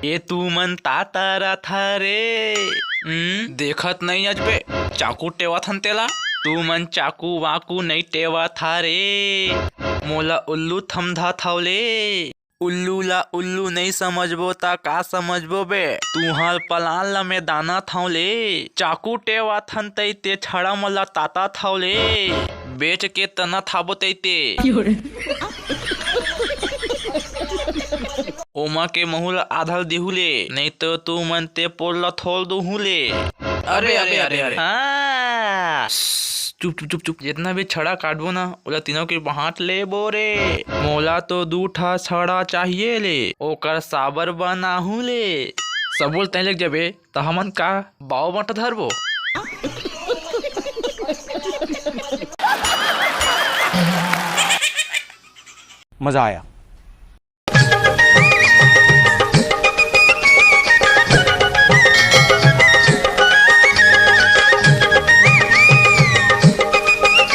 ये तू मन तातारा था रे। देखत नहीं अजबे चाकू टेवत हन तेला। तू मन चाकू वाकू नहीं टेवा था रे। मोला उल्लू थमधा थावले। उल्लू ला उल्लू नहीं समझबो ता का समझबो बे। तुहर पलान ला में दाना थावले। चाकू टेवा थन तैते छड़ा मोला ताता थावले। बेच के तना थाबो तैते। ओमा के महूल आधल दिहुले नहीं तो तू मन ते पोल थोल दुहुले। अरे अरे अरे अरे हाँ। चुप चुप चुप चुप। जितना भी छड़ा काटबो ना ओला तीनों के हाथ ले बोरे। मोला तो 2 ठा छड़ा चाहिए ले ओकर साबर बनाहू ले। सबोल तय लग जाबे तो हमन का बाव बाटा धरबो। मजा आया।